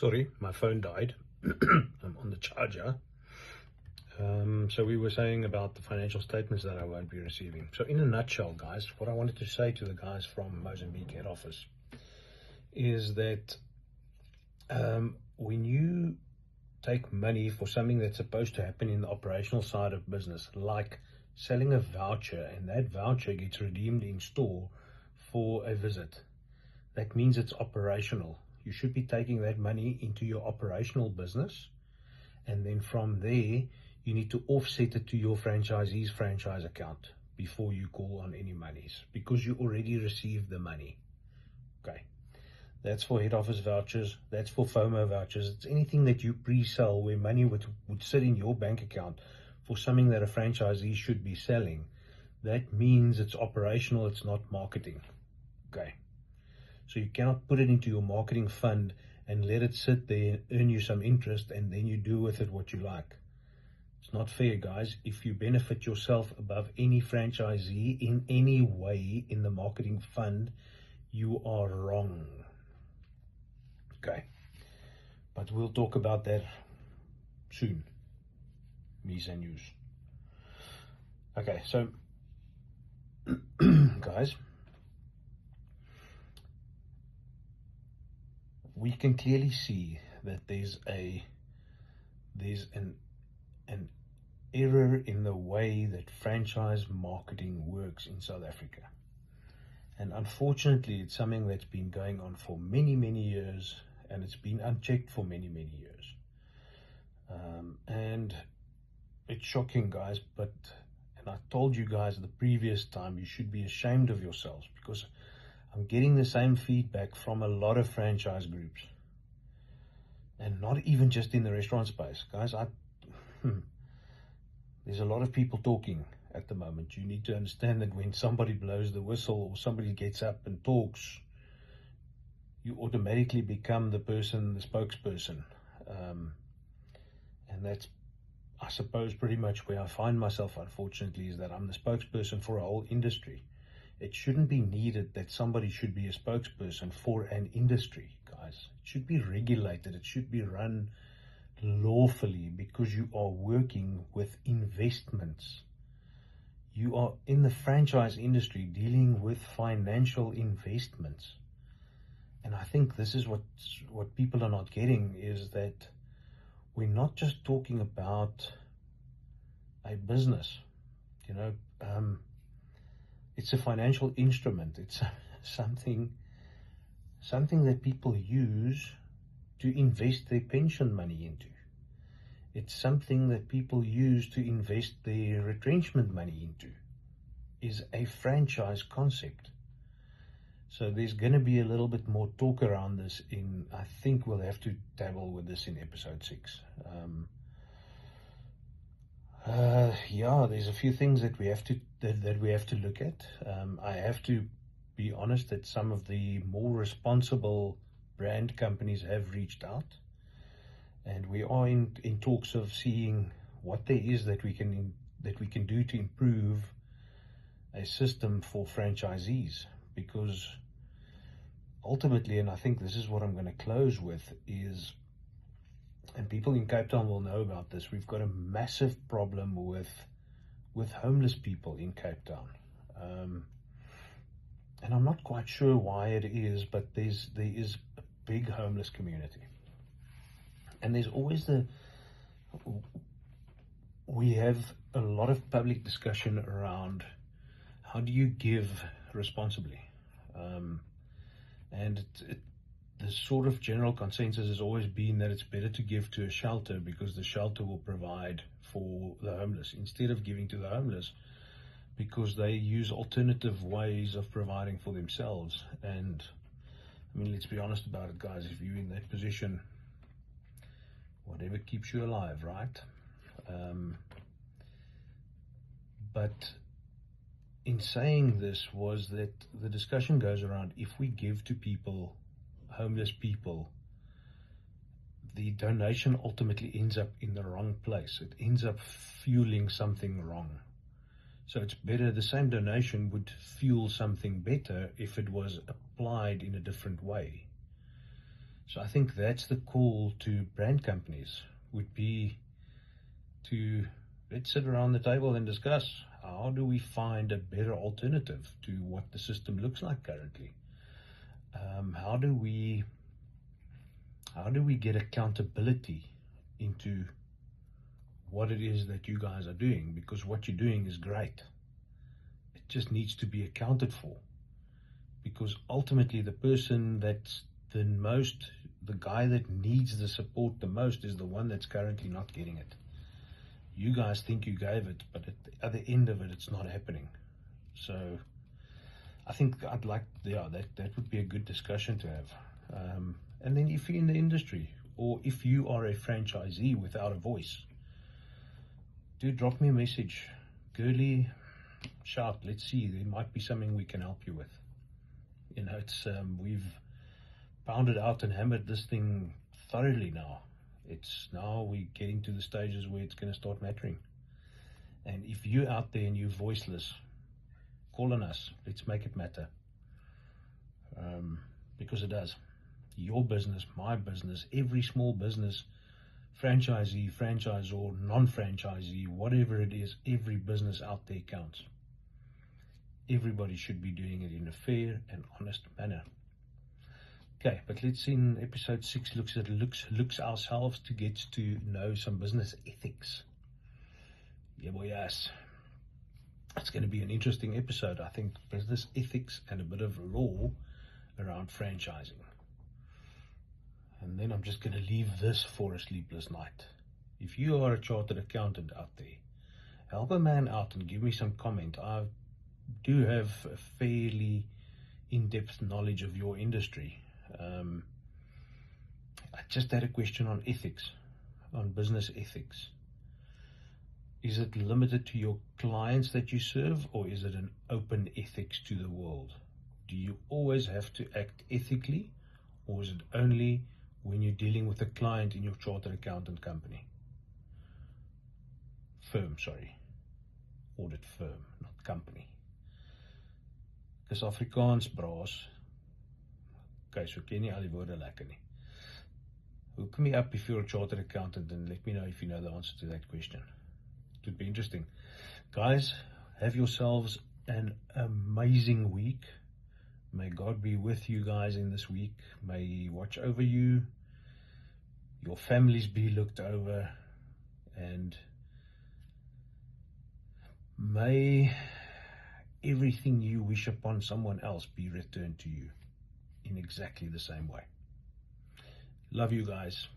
Sorry, my phone died. I'm on the charger. So we were saying about the financial statements that I won't be receiving. So in a nutshell, guys, what I wanted to say to the guys from Mozambique head office is that when you take money for something that's supposed to happen in the operational side of business, like selling a voucher, and that voucher gets redeemed in store for a visit, that means it's operational. You should be taking that money into your operational business, and then from there you need to offset it to your franchisee's franchise account before you call on any monies, because you already received the money. Okay, that's for head office vouchers, that's for FOMO vouchers. It's anything that you pre-sell where money would sit in your bank account for something that a franchisee should be selling. That means it's operational, it's not marketing. Okay, so you cannot put it into your marketing fund and let it sit there and earn you some interest, and then you do with it what you like. It's not fair, guys. If you benefit yourself above any franchisee in any way in the marketing fund, you are wrong. Okay, but we'll talk about that soon. Mise and news. Okay, so guys, we can clearly see that there's an error in the way that franchise marketing works in South Africa. And unfortunately, it's something that's been going on for many, many years, and it's been unchecked for many, many years. And it's shocking, guys, and I told you guys the previous time, you should be ashamed of yourselves, because I'm getting the same feedback from a lot of franchise groups, and not even just in the restaurant space, guys. There's a lot of people talking at the moment. You need to understand that when somebody blows the whistle or somebody gets up and talks, you automatically become the spokesperson. And that's, I suppose, pretty much where I find myself, unfortunately, is that I'm the spokesperson for a whole industry. It shouldn't be needed that somebody should be a spokesperson for an industry, guys. It should be regulated. It should be run lawfully, because you are working with investments. You are in the franchise industry dealing with financial investments. And I think this is what people are not getting, is that we're not just talking about a business. It's a financial instrument. It's something that people use to invest their pension money into. It's something that people use to invest their retrenchment money into, is a franchise concept. So there's going to be a little bit more talk around this I think we'll have to dabble with this in episode 6. Yeah, there's a few things that we have to look at. I have to be honest that some of the more responsible brand companies have reached out, and we are in talks of seeing what there is that we can do to improve a system for franchisees. Because ultimately, and I think this is what I'm going to close with, is, and people in Cape Town will know about this, we've got a massive problem with homeless people in Cape Town. And I'm not quite sure why it is, but there is a big homeless community. And there's always we have a lot of public discussion around how do you give responsibly. And the sort of general consensus has always been that it's better to give to a shelter, because the shelter will provide for the homeless, instead of giving to the homeless, because they use alternative ways of providing for themselves. And I mean, let's be honest about it, guys. If you're in that position, whatever keeps you alive, right? But in saying this, was that the discussion goes around, if we give to people, homeless people, the donation ultimately ends up in the wrong place. It ends up fueling something wrong. So it's better, the same donation would fuel something better if it was applied in a different way. So I think that's the call to brand companies, would be to let's sit around the table and discuss how do we find a better alternative to what the system looks like currently. How do we get accountability into what it is that you guys are doing? Because what you're doing is great. It just needs to be accounted for. Because ultimately the person that's the guy that needs the support the most is the one that's currently not getting it. You guys think you gave it, but at the other end of it, it's not happening. So I think I'd like, that would be a good discussion to have. And then if you're in the industry, or if you are a franchisee without a voice, do drop me a message. Girly, shout, let's see, there might be something we can help you with. You know, it's we've pounded out and hammered this thing thoroughly now. It's now we're getting to the stages where it's going to start mattering. And if you're out there and you're voiceless, call on us. Let's make it matter. Because it does. Your business, my business, every small business, franchisee, franchisor, non-franchisee, whatever it is, every business out there counts. Everybody should be doing it in a fair and honest manner. Okay, but let's in episode 6 looks ourselves to get to know some business ethics. Yeah, boy, yes. It's going to be an interesting episode. I think business ethics and a bit of law around franchising. And then I'm just going to leave this for a sleepless night. If you are a chartered accountant out there, help a man out and give me some comment. I do have a fairly in-depth knowledge of your industry. I just had a question on ethics, on business ethics. Is it limited to your clients that you serve, or is it an open ethics to the world? Do you always have to act ethically, or is it only when you're dealing with a client in your chartered accountant company? Firm, sorry. Audit firm, not company. Dis Afrikaans braas. Okay, so ken nie al die woorde lekker nie. Hook me up if you're a chartered accountant and let me know if you know the answer to that question. It would be interesting. Guys, have yourselves an amazing week. May God be with you guys in this week. May He watch over you. Your families be looked over. And may everything you wish upon someone else be returned to you in exactly the same way. Love you guys.